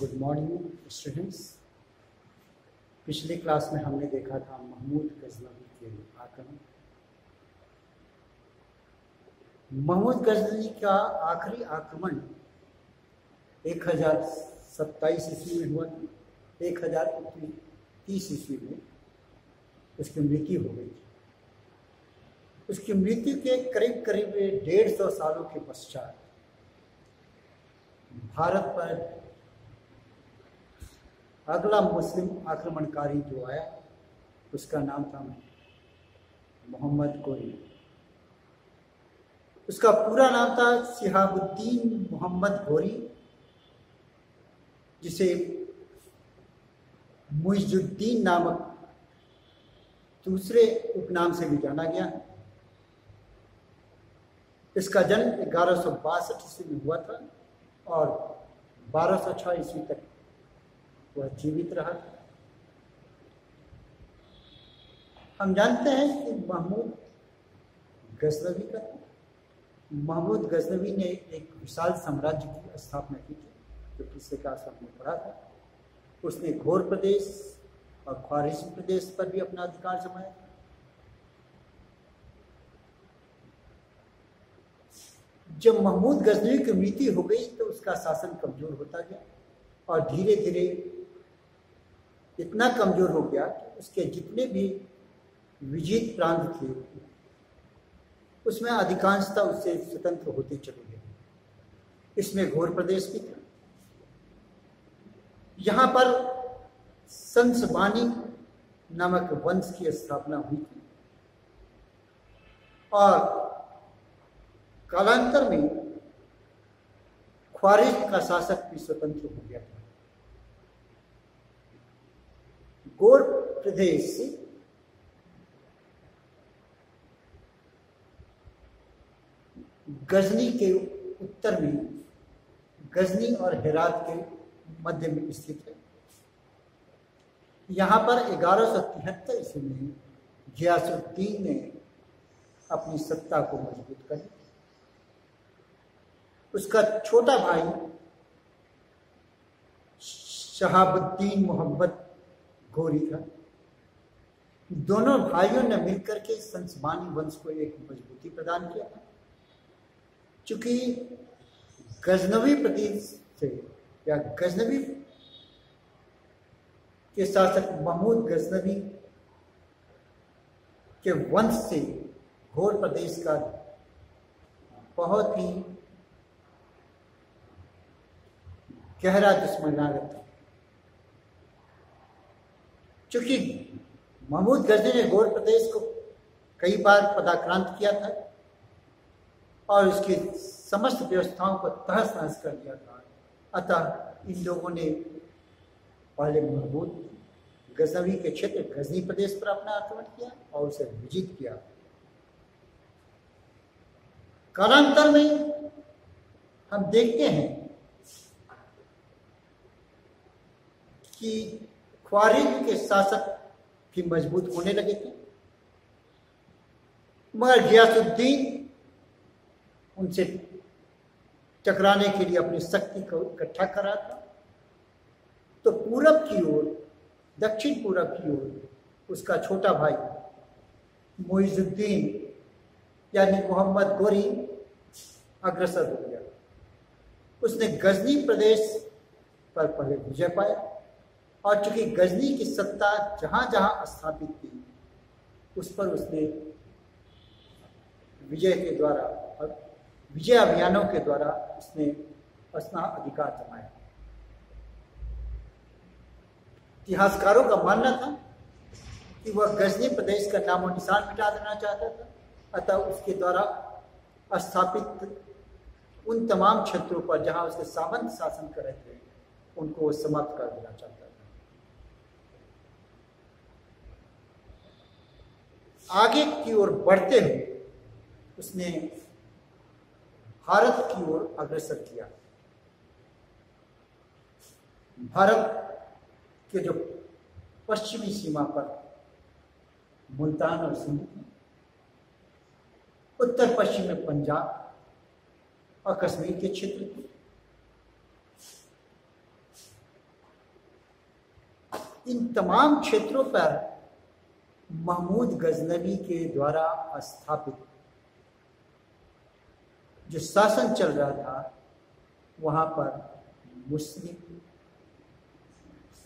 Good morning students. पिछले class में हमने देखा था महमूद गजनवी के आक्रमण। महमूद गजनवी का आखिरी आक्रमण 1027 ईस्वी में हुआ था। 1030 ईस्वी में उसकी मृत्यु हो गई थी। उसकी मृत्यु के करीब करीब 150 सालों के पश्चात भारत पर अगला मुस्लिम आक्रमणकारी जो आया उसका नाम था मोहम्मद गोरी। उसका पूरा नाम था शिहाबुद्दीन मोहम्मद गोरी, जिसे मुइजुद्दीन नामक दूसरे उपनाम से भी जाना गया। इसका जन्म 1162 ईस्वी में हुआ था और 1206 ईस्वी तक वह जीवित रहा। हम जानते हैं कि महमूद गजनवी ने एक विशाल साम्राज्य की स्थापना की थी, जो पिछले क्लास में हमने पढ़ा था। उसने घोर प्रदेश और ख्वारिज़्म प्रदेश पर भी अपना अधिकार जमाया था। जब महमूद गजनवी की मृत्यु हो गई तो उसका शासन कमजोर होता गया और धीरे धीरे इतना कमजोर हो गया कि उसके जितने भी विजित प्रांत थे उसमें अधिकांशता उससे स्वतंत्र होते चले गए। इसमें घोर प्रदेश भी था। यहाँ पर संसबानी नामक वंश की स्थापना हुई थी और कालांतर में ख्वारिज़्म का शासक भी स्वतंत्र हो गया था। घोर प्रदेश गजनी के उत्तर में, गजनी और हेरात के मध्य में स्थित है। यहाँ पर 1173 ईस्वी में गियासुद्दीन ने अपनी सत्ता को मजबूत कर लिया। उसका छोटा भाई शहाबुद्दीन मोहम्मद गोरी था। दोनों भाइयों ने मिलकर के संसबानी वंश को एक मजबूती प्रदान किया था। चूंकि गजनवी प्रदेश से या गजनवी के शासक महमूद गजनवी के वंश से घोर प्रदेश का बहुत ही गहरा दुश्मनाना था। चूंकि महमूद गजनवी ने घोर प्रदेश को कई बार पदाक्रांत किया था और उसकी समस्त व्यवस्थाओं को तहस नहस कर दिया था, अतः इन लोगों ने पहले महमूद गजनवी के क्षेत्र गजनी प्रदेश पर अपना आक्रमण किया और उसे विजित किया। कालांतर में हम देखते हैं कि ख्वारिज़्म के शासक भी मजबूत होने लगे थे, मगर गियासुद्दीन उनसे टकराने के लिए अपनी शक्ति को इकट्ठा कर रहा था। तो पूरब की ओर, दक्षिण पूरब की ओर उसका छोटा भाई मुइजुद्दीन यानी मोहम्मद गोरी अग्रसर हो गया। उसने गजनी प्रदेश पर पहले विजय पाया और चूंकि गजनी की सत्ता जहां जहां स्थापित थी उस पर उसने विजय अभियानों के द्वारा उसने अपना अधिकार जमाया। इतिहासकारों का मानना था कि वह गजनी प्रदेश का नामो निशान मिटा देना चाहता था, अतः उसके द्वारा स्थापित उन तमाम क्षेत्रों पर जहां उसके सामंत शासन कर रहे थे उनको समाप्त कर देना चाहता था। आगे की ओर बढ़ते हुए उसने भारत की ओर अग्रसर किया। भारत के जो पश्चिमी सीमा पर मुल्तान और सिंध, उत्तर पश्चिम में पंजाब और कश्मीर के क्षेत्र थे। इन तमाम क्षेत्रों पर महमूद गजनवी के द्वारा स्थापित जो शासन चल रहा था वहां पर मुस्लिम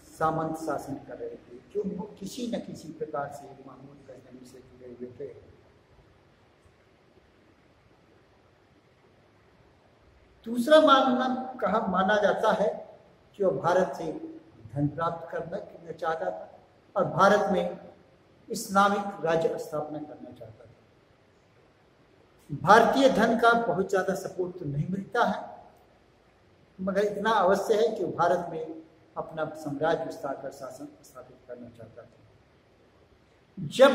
सामंत शासन कर रहे थे, जो किसी न किसी प्रकार से महमूद गजनवी से जुड़े हुए थे। दूसरा माना जाता है कि वह भारत से धन प्राप्त करना चाहता था और भारत में इस्लामिक राज्य स्थापना करना चाहता था। भारतीय धन का बहुत ज्यादा सपोर्ट तो नहीं मिलता है, मगर इतना अवश्य है कि भारत में अपना साम्राज्य विस्तार कर शासन स्थापित करना चाहता था। जब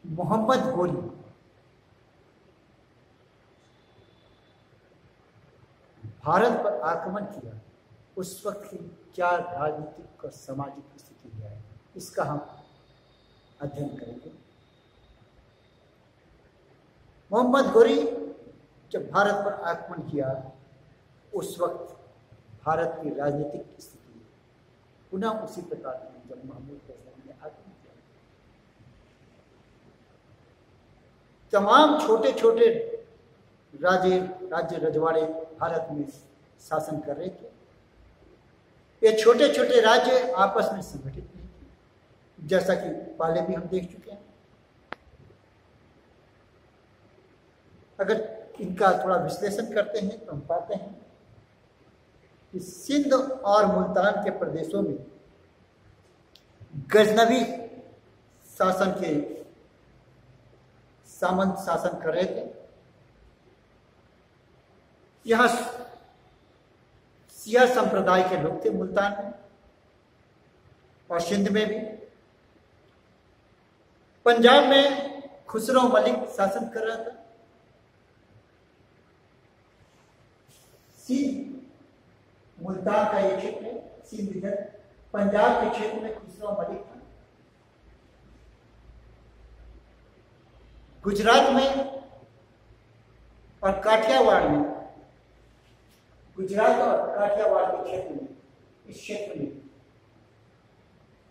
मोहम्मद गोरी भारत पर आक्रमण किया, उस वक्त की क्या राजनीतिक और सामाजिक स्थिति है, इसका हम अध्ययन करेंगे। मोहम्मद गोरी जब भारत पर आक्रमण किया, उस वक्त भारत की राजनीतिक स्थिति पुनः उसी प्रकार की जब महमूद गजनवी ने आक्रमण किया। तमाम छोटे छोटे राज्य रजवाड़े भारत में शासन कर रहे थे। ये छोटे छोटे राज्य आपस में संगठित नहीं थे, जैसा कि पहले भी हम देख चुके हैं। अगर इनका थोड़ा विश्लेषण करते हैं तो हम पाते हैं कि सिंध और मुल्तान के प्रदेशों में गजनवी शासन के सामंत शासन कर रहे थे। यहाँ सिया संप्रदाय के लोग थे मुल्तान में और सिंध में भी। पंजाब में खुसरो मलिक शासन कर रहा था। सिंध मुल्तान का ये क्षेत्र है, सिंध इधर, पंजाब के क्षेत्र में खुसरो मलिक था। गुजरात में और काठियावाड़ में, गुजरात और काठियावाड़ के क्षेत्र में, इस क्षेत्र में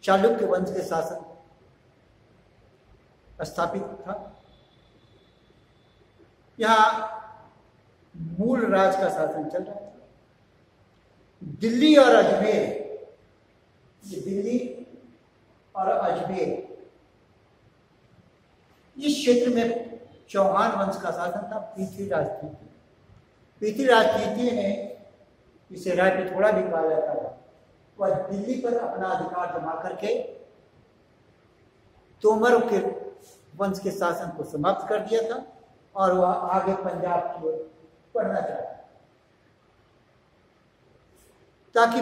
चालुक्य वंश के शासन स्थापित था। यहां मूल राज का शासन चल रहा था। दिल्ली और अजमेर, ये दिल्ली और अजमेर, इस क्षेत्र में चौहान वंश का शासन था। पृथ्वीराज तृतीय ने, इसे राय पिथौड़ा भी कहा जाता है, वह दिल्ली पर अपना अधिकार जमा करके तोमरों के वंश के शासन को समाप्त कर दिया था और वह आगे पंजाब की ओर बढ़ना चाहता, ताकि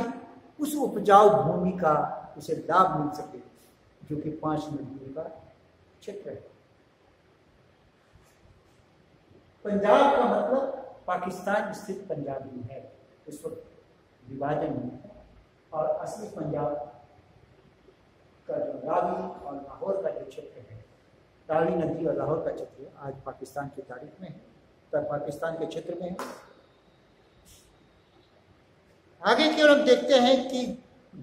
उस उपजाऊ भूमि का उसे लाभ मिल सके जो कि 5 नदियों का क्षेत्र है। पंजाब का मतलब पाकिस्तान स्थित पंजाब ही है। इस वक्त विभाजन नहीं है और असली पंजाब का जो रावी और लाहौर का जो क्षेत्र है, रावी नदी और लाहौर का क्षेत्र आज पाकिस्तान की तारीख में है, तब पाकिस्तान के क्षेत्र में है। आगे की ओर हम देखते हैं कि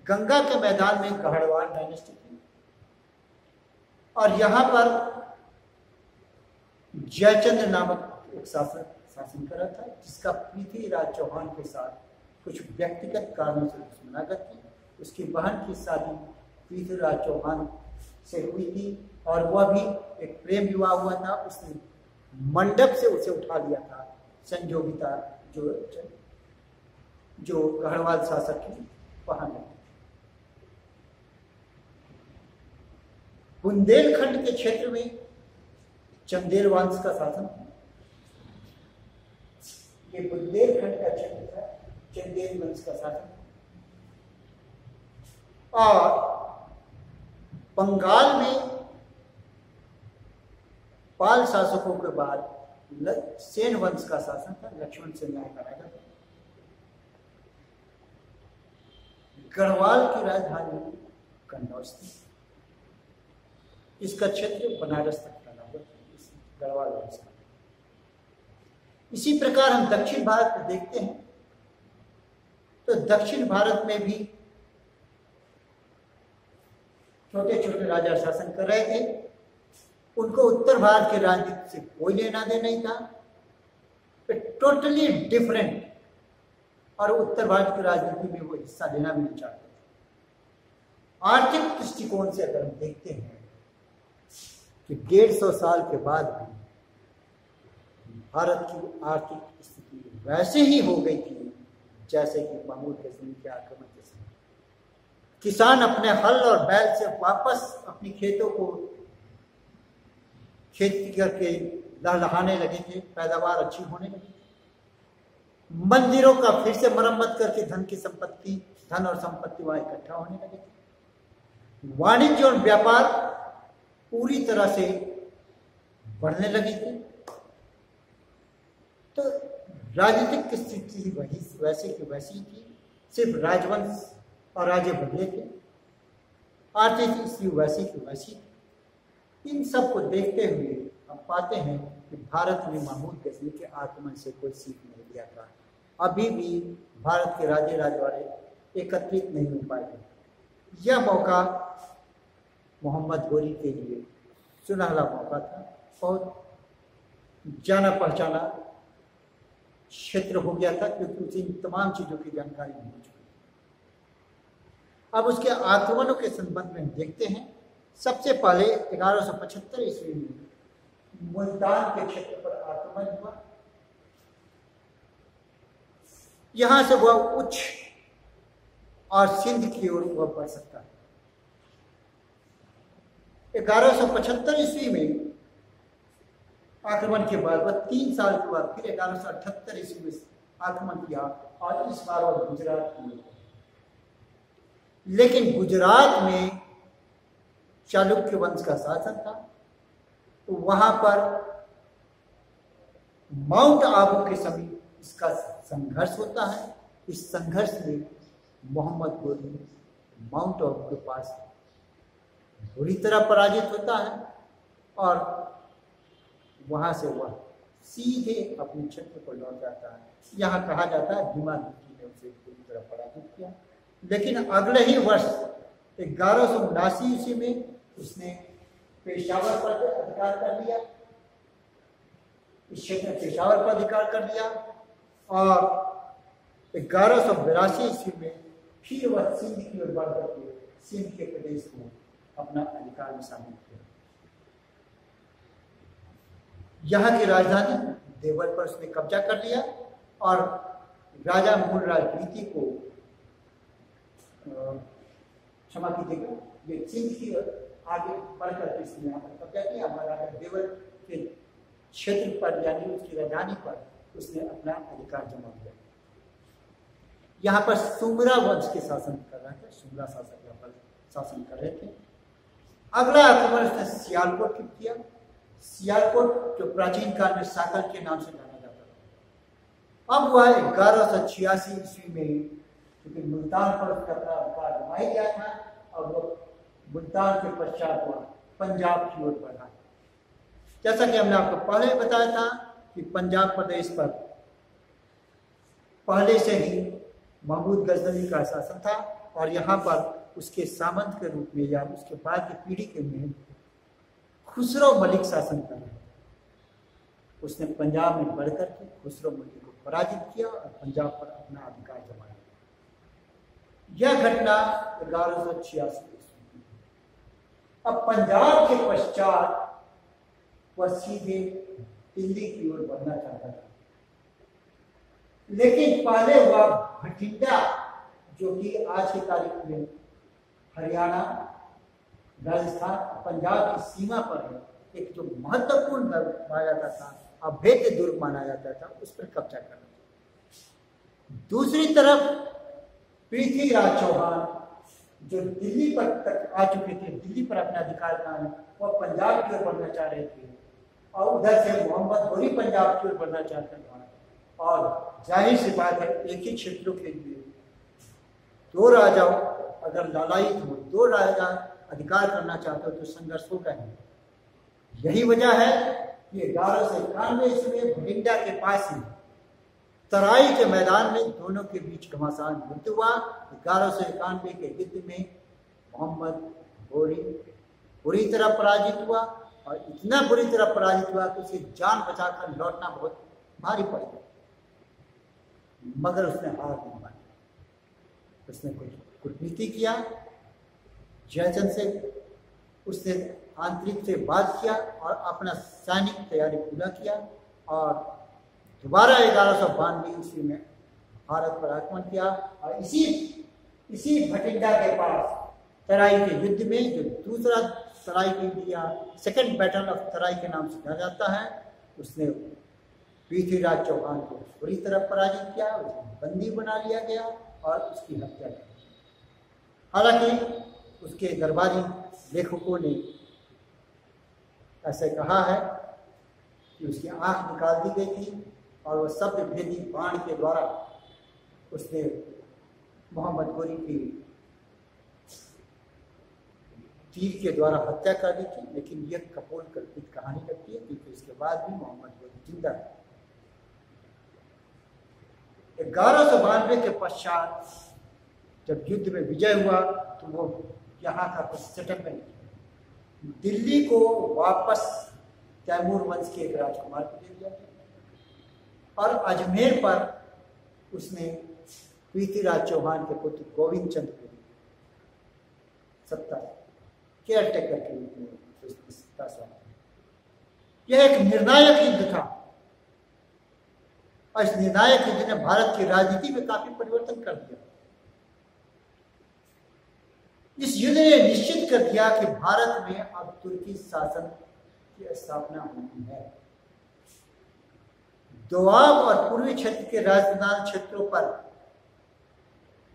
गंगा के मैदान में गढ़वाल डायनेस्टी थी और यहाँ पर जयचंद्र नामक एक शासन कर रहा था, जिसका पृथ्वीराज चौहान के साथ कुछ व्यक्तिगत कारणों से दुश्मनागत थी। उसकी बहन की शादी पृथ्वीराज चौहान से हुई थी और वह भी एक प्रेम विवाह हुआ था। उसने मंडप से उसे उठा लिया था संजोगिता, जो गढ़वाल शासक की बहन है। बुंदेलखंड के क्षेत्र में चंदेल वंश का शासन था। ये बुंदेलखंड का क्षेत्र था, चंदेल वंश का शासन। और बंगाल में पाल शासकों के बाद सेन वंश का शासन था, लक्ष्मण सेन नाम का राजा था। गढ़वाल की राजधानी कन्नौज थी। इसका क्षेत्र बनारस तक फैला हुआ था, गढ़वाल वंश का। इसी प्रकार हम दक्षिण भारत में देखते हैं तो दक्षिण भारत में भी छोटे छोटे राजा शासन कर रहे थे। उनको उत्तर भारत की राजनीति से कोई लेना देना नहीं था, टोटली डिफरेंट, और उत्तर भारत की राजनीति में वो हिस्सा लेना भी नहीं चाहते थे। आर्थिक दृष्टिकोण से अगर हम देखते हैं कि 150 साल के बाद भी भारत की आर्थिक स्थिति वैसे ही हो गई थी जैसे कि महमूद गजनवी के आक्रमण के समय। किसान अपने हल और बैल से वापस अपनी खेतों को खेती करके लहलहाने लगे थे, पैदावार अच्छी होने लगी थी। मंदिरों का फिर से मरम्मत करके धन और संपत्ति वहां इकट्ठा होने लगे थे। वाणिज्य और व्यापार पूरी तरह से बढ़ने लगी थी। तो राजनीतिक स्थिति वैसे की वैसी थी, सिर्फ राजवंश और राजे बदले थे। आर्थिक स्थिति वैसी की वैसी थी। इन सब को देखते हुए हम पाते हैं कि भारत ने महमूद गजनवी के आक्रमण से कोई सीख नहीं लिया था। अभी भी भारत के राजे राजवाड़े एकत्रित नहीं हो पाए। यह मौका मोहम्मद गोरी के लिए सुनहरा मौका था। बहुत जाना पहचाना क्षेत्र हो गया था, क्योंकि उसे इन तमाम चीजों की जानकारी हो चुकी थी। अब उसके आक्रमणों के संबंध में देखते हैं। सबसे पहले 1175 ईस्वी में मुल्तान के क्षेत्र पर आक्रमण हुआ। यहां से वह उच्च और सिंध की ओर वह बढ़ सकता है। 1175 ईस्वी में आक्रमण के बाद वह 3 साल के बाद फिर 1178 ईस्वी में आक्रमण किया, और इस बार वह गुजरात की ओर। लेकिन गुजरात में चालुक्य वंश का शासन था, तो वहां पर माउंट आबू के समीप इसका संघर्ष होता है। इस संघर्ष में मोहम्मद गोरी माउंट आबू के पास बुरी तरह पराजित होता है, और वहां से वह सीधे अपने क्षेत्र पर लौट जाता है। यहाँ कहा जाता है भीमा दुखी ने उसे पूरी तरह पराजित किया। लेकिन अगले ही वर्ष 1179 ईस्वी में उसने पेशावर पर अधिकार कर लिया। इस क्षेत्र में पेशावर पर अधिकार कर लिया, और 1182 ईस्वी में फिर वह सिंध की ओर बढ़ करके सिंध के प्रदेश को अपना अधिकार में शामिल किया। यहाँ की राजधानी देवल पर उसने कब्जा कर लिया, और राजा मूलराज द्वितीय को क्षमा कीजिएगा, ये सिंध की ओर आगे बढ़कर के इसने यहाँ पर कब्जा किया। राजा देवल के क्षेत्र पर यानी उसकी राजधानी पर उसने अपना अधिकार जमा किया। यहाँ पर सुमरा वंश के शासन कर रहे थे, सुमरा शासक यहाँ पर शासन कर रहे थे। अगला आक्रमण उसने सियालकोट की किया। सियालकोट जो प्राचीन काल में साकर के नाम से जाना जाता था। अब वह 1186 ईस्वी में, क्योंकि मुल्तान पर उसका अधिकार जमा गया था, और वो मुल्तान के पश्चात वह पंजाब की ओर बढ़ा। जैसा कि हमने आपको पहले बताया था कि पंजाब प्रदेश पर पहले से ही महमूद गजनवी का शासन था, और यहाँ पर उसके सामंत के रूप में या उसके बाद की पीढ़ी के में खुसरो मलिक शासन कर रहे। उसने पंजाब में बढ़कर के खुसरो मलिक को पराजित किया और पंजाब पर अपना अधिकार जमाया। यह घटना 1186 ईस्वी। अब पंजाब के पश्चात वह सीधे दिल्ली की ओर बढ़ना चाहता था, लेकिन पहले वह भटिंडा, जो कि आज की तारीख में हरियाणा, राजस्थान, पंजाब की सीमा पर है, एक जो महत्वपूर्ण माना जाता था, अभेद्य दुर्ग माना जाता था, उस पर कब्जा करना था। दूसरी तरफ पृथ्वीराज चौहान जो दिल्ली पर तक आ चुके थे, दिल्ली पर अपना अधिकार कायम, वह पंजाब की ओर बढ़ना चाह रहे थे, और उधर से मोहम्मद गोरी पंजाब की ओर बढ़ना चाहता था। और जाहिर सी बात है, एक ही क्षेत्रों के लिए दो राजाओं अगर लड़ाई हो, दो राजा अधिकार करना चाहते हो तो संघर्ष होगा ही। यही वजह है कि 1191 ईस्वी में भटिंडा के पास ही तराई के मैदान में दोनों के बीच घमासान युद्ध हुआ। 1191 के युद्ध में मोहम्मद घोरी बुरी तरह पराजित हुआ और इतना बुरी तरह पराजित हुआ कि उसे जान बचाकर लौटना बहुत भारी पड़ गया, मगर उसने हार नहीं मानी। उसने कुछ कूटनीति किया, जयचंद से उसने आंतरिक से बात किया और अपना सैनिक तैयारी पूरा किया और दोबारा 1192 ईस्वी में भारत पर आक्रमण किया। और इसी भटिंडा के पास तराई के युद्ध में, जो दूसरा तराई के इंडिया सेकेंड बैटल ऑफ तराई के नाम से जाना जाता है, उसने पृथ्वीराज चौहान को पूरी तरह पराजित किया, उसे बंदी बना लिया गया और उसकी हत्या की। हालांकि उसके दरबारी लेखकों ने ऐसे कहा है कि उसकी आंख निकाल दी गई थी और वह शब्द भेदी बाण के द्वारा उसने मोहम्मद घोरी की तीर के द्वारा हत्या कर दी थी। लेकिन यह कपोल कल्पित कहानी लगती है, क्योंकि उसके बाद भी मोहम्मद घोरी जिंदा है। 1192 के पश्चात जब युद्ध में विजय हुआ तो वो यहाँ का कुछ सेटलमेंट, दिल्ली को वापस तैमूर वंश के एक राजकुमार को दे दिया गया और अजमेर पर उसने पृथ्वीराज चौहान के पुत्र गोविंद चंद को सत्ता केयर टेकर के रूप में सत्ता सौंपी। यह एक निर्णायक युद्ध था और इस निर्णायक युद्ध ने भारत की राजनीति में काफी परिवर्तन कर दिया। इस युद्ध ने निश्चित कर दिया कि भारत में अब तुर्की शासन की स्थापना होनी है। दोआब और पूर्वी क्षेत्र के राजधानी क्षेत्रों पर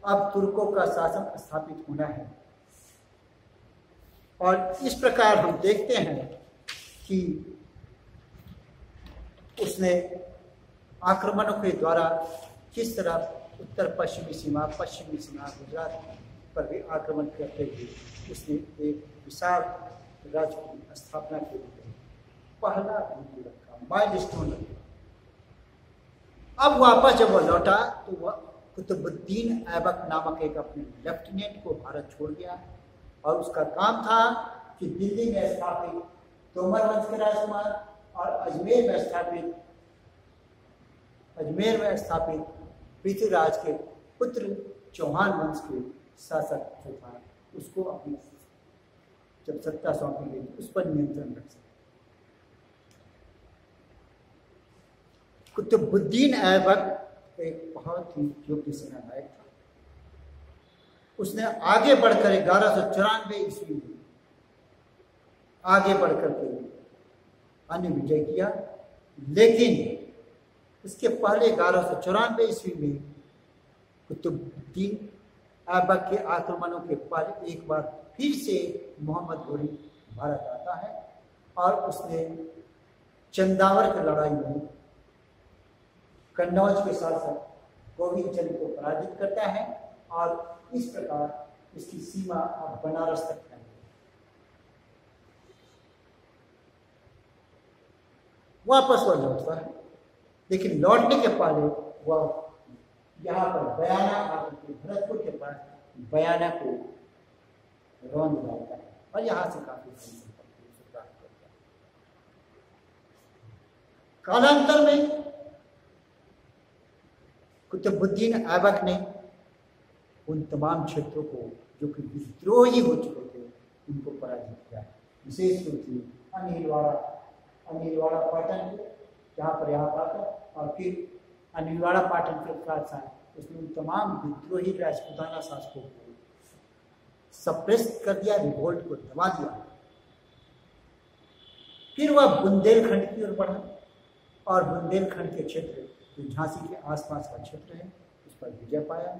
अब तुर्कों का शासन स्थापित होना है। और इस प्रकार हम देखते हैं कि उसने आक्रमणों के द्वारा किस तरह उत्तर पश्चिमी सीमा गुजरात पर भी आक्रमण करते हुए उसने एक विशाल राज्य की स्थापना के लिए पहला बिंदु रखा, माइलस्टोन रखा। अब वापस जब वह लौटा तो वह कुतुबुद्दीन ऐबक नामक एक अपने लेफ्टिनेंट को भारत छोड़ गया और उसका काम था कि दिल्ली में स्थापित तोमर वंश के राजकुमार और अजमेर में स्थापित पृथ्वीराज के पुत्र चौहान वंश के शासक जो था उसको अपनी जब सत्ता सौंपी गई उस पर नियंत्रण रख सके। कुतुबुद्दीन ऐबक एक बहुत ही योग्य सेनानायक था। उसने आगे बढ़कर 1194 ईस्वी में आगे बढ़कर के अन्य विजय किया, लेकिन उसके पहले 1194 ईस्वी में कुतुबुद्दीन ऐबक के आक्रमणों के पहले एक बार फिर से मोहम्मद घोरी भारत आता है और उसने चंदावर की लड़ाई में कन्नौज के शासक गोविंद चंद को पराजित करता है और इस प्रकार इसकी सीमा अब बनारस तक है। वापस वह लौटता है, लेकिन लौटने के पहले वह यहाँ पर बयाना आकर के भरतपुर के पास बयाना को रौंद डालता है और यहाँ से काफी संपत्ति प्राप्त करता है। कालांतर में कुतुबुद्दीन ऐबक ने उन तमाम क्षेत्रों को जो कि विद्रोही हो चुके थे उनको पराजित किया, विशेष रूप से अनिलवाड़ा पाटन को जहाँ पर यहाँ पाकर और फिर अनिलवाड़ा पाटन के साथ उसने उन तमाम विद्रोही राजपूताना शासकों को सप्रेस कर दिया, रिवोल्ट को दबा दिया। फिर वह बुंदेलखंड की ओर बढ़ा और बुंदेलखंड के क्षेत्र जो झांसी के आसपास का क्षेत्र है उस पर विजय पाया,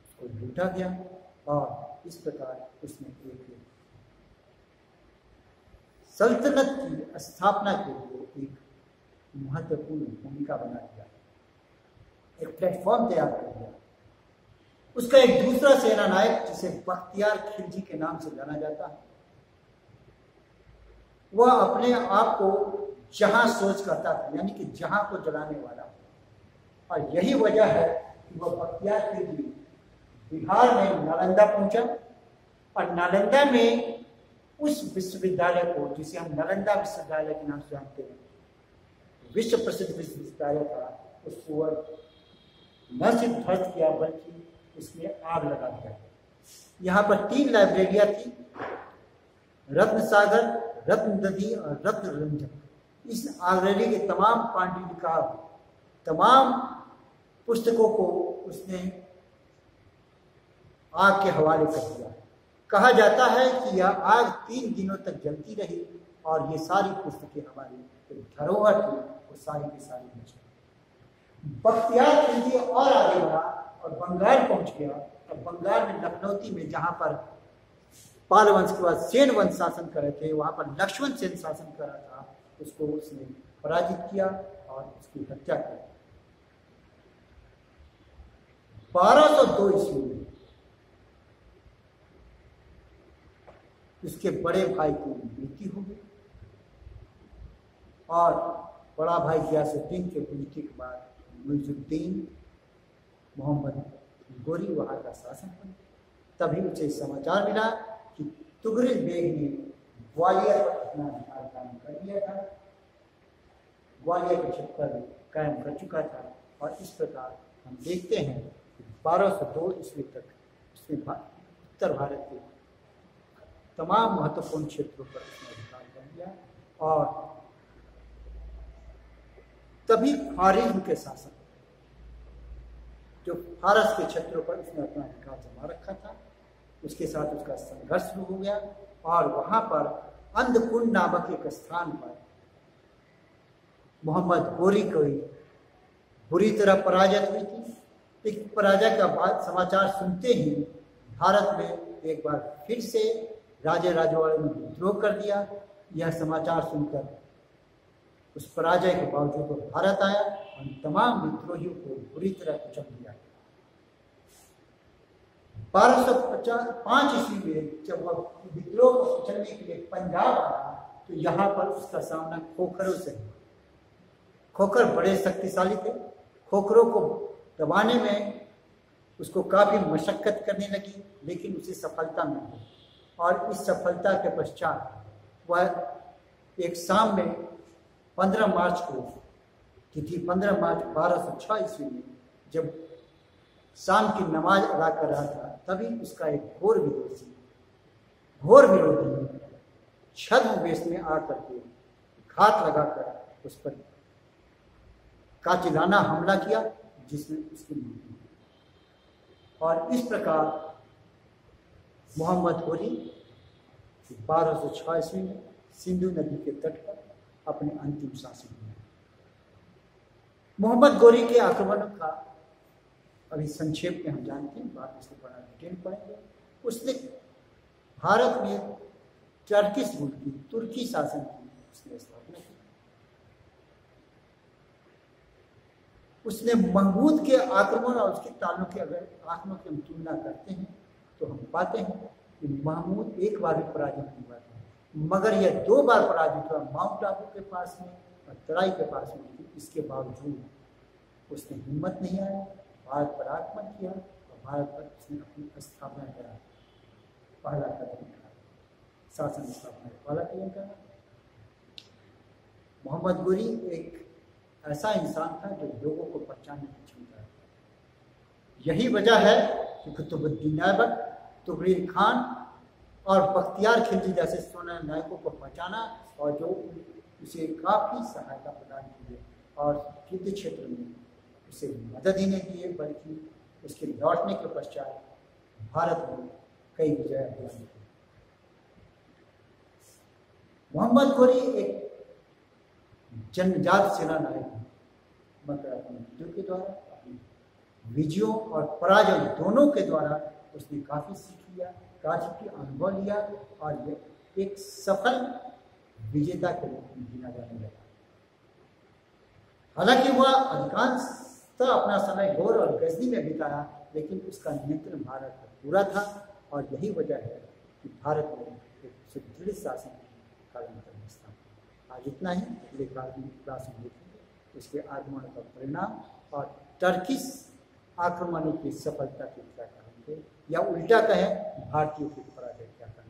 उसको लूटा गया और इस प्रकार उसने एक सल्तनत की स्थापना के लिए एक महत्वपूर्ण भूमिका बना दिया, एक प्लेटफॉर्म तैयार कर दिया। उसका एक दूसरा सेनानायक जिसे बख्तियार खिलजी के नाम से जाना जाता है, वह अपने आप को जहां सोच करता था, यानी कि जहां को जलाने वाला, और यही वजह है कि वह बख्तियार खिलजी बिहार में नालंदा पहुंचा और नालंदा में उस विश्वविद्यालय को, जिसे हम नालंदा विश्वविद्यालय के नाम से जानते हैं, विश्व प्रसिद्ध विश्वविद्यालय था, उसको वह न सिर्फ ध्वस्त किया बल्कि उसमें आग लगा दिया। यहाँ पर 3 लाइब्रेरियां थी, रत्न सागर, रत्न नदी और रत्न रंजन। इस लाइब्रेरी के तमाम पांडुलिका, तमाम पुस्तकों को उसने आग के हवाले कर दिया। कहा जाता है कि यह आग 3 दिनों तक जलती रही और ये सारी पुस्तकें हमारी धरोहर थी, वो सारी की सारी बच गई। बख्तियार खिलजी और आगे बढ़ा और बंगाल पहुंच गया। और बंगाल में लखनौती में, जहां पर पाल वंश के बाद सेन वंश शासन कर रहे थे, वहां पर लक्ष्मण सेन शासन कर रहा था, उसको उसने पराजित किया और उसकी हत्या की। 1202 ईस्वी में उसके बड़े भाई की मृत्यु हो गई और बड़ा भाई गियासुद्दीन के मृत्यु के बाद मुइजुद्दीन मोहम्मद गोरी वहां का शासन बना। तभी उसे समाचार मिला कि तुगरिल बेग ने ग्वालियर पर अपना अधिकार कायम कर दिया था, ग्वालियर का क्षेत्र कायम कर चुका था। और इस प्रकार हम देखते हैं कि 1202 ईस्वी तक उसने उत्तर भारत के तमाम महत्वपूर्ण क्षेत्रों पर उसने अधिकार कर लिया। और तभी ख्वारिज्म के शासक, जो फारस के क्षेत्रों पर उसने अपना अधिकार जमा रखा था, उसके साथ उसका संघर्ष शुरू हो गया। और वहां पर अंधकुंड नामक एक स्थान पर मोहम्मद गोरी को बुरी तरह पराजित हुई थी। एक पराजय का बाद समाचार सुनते ही भारत में एक बार फिर से राजे राजवाड़े ने विद्रोह कर दिया। यह समाचार सुनकर उस पराजय के बावजूद वो भारत आया और तमाम विद्रोहियों को बुरी तरह कुचल दिया। 1205 ईस्वी में जब वह विद्रोह को कुचलने के लिए पंजाब आया, तो यहाँ पर उसका सामना खोखरों से हुआ। खोखर बड़े शक्तिशाली थे। खोखरों को दबाने में उसको काफी मशक्कत करने लगी, लेकिन उसे सफलता मिली। और इस सफलता के पश्चात वह एक शाम में 15 मार्च को, तिथि 15 मार्च 1206 ईस्वी में, जब शाम की नमाज अदा कर रहा था, तभी उसका एक घोर विरोधी छद्म वेश में आकर के घात लगाकर उस पर कातिलाना हमला किया, जिसमें उसकी मृत्यु हुई। और इस प्रकार मोहम्मद गोरी 1206 ईस्वी में सिंधु नदी के तट पर अपने अंतिम शासन किया। मोहम्मद गोरी के आक्रमणों का अभी संक्षेप में हम जानते हैं, बाद में इसको बड़ा डिटेल पढ़ेंगे। उसने भारत में टर्किश रूल की, तुर्की शासन की उसने स्थापना की। उसने महमूद के आक्रमण और उसके तालों के अगर आक्रमण की हम तुलना करते हैं तो हम पाते हैं कि महमूद एक बार भी पराजित नहीं हुआ था, मगर यह 2 बार पराजित हुआ, माउंट आबू के पास में और तराई के पास में। इसके बावजूद उसने हिम्मत नहीं आया, भारत पर आक्रमण किया और भारत पर उसने अपनी स्थापना करा, पहला कदम उठाया, शासन स्थापना का पहला कदम करा। मोहम्मद गोरी एक ऐसा इंसान था जो लोगों को पहचानने की क्षमता है। यही वजह है कि कुतुबुद्दीन ऐबक, तुगरील खान और बख्तियार खिलजी जैसे सोना नायकों को पहचाना और जो उसे काफ़ी सहायता प्रदान की और युद्ध क्षेत्र में उसे मदद ही नहीं दी, बल्कि उसके लौटने के पश्चात भारत में कई विजय अभियान किए। मोहम्मद गोरी एक जन्मजात सेना नायक है, मगर अपने युद्ध के द्वारा, अपनी विजयों और पराजय दोनों के द्वारा उसने काफ़ी सीख लिया, काफ़ी अनुभव लिया और ये एक सफल विजेता के रूप में गिना जाने लगा। हालांकि वह अधिकांशतः अपना समय घोर और गजनी में बिताया, लेकिन उसका नियंत्रण भारत पर पूरा था और यही वजह है कि भारत में एक सुदृढ़ शासन कायम कर था। आज इतना ही, अगले क्लास में देखेंगे उसके आगमन का परिणाम और टर्किश आक्रमण की सफलता की क्या कहेंगे, या उल्टा कहें भारतीयों की पराजय क्या कहेंगे।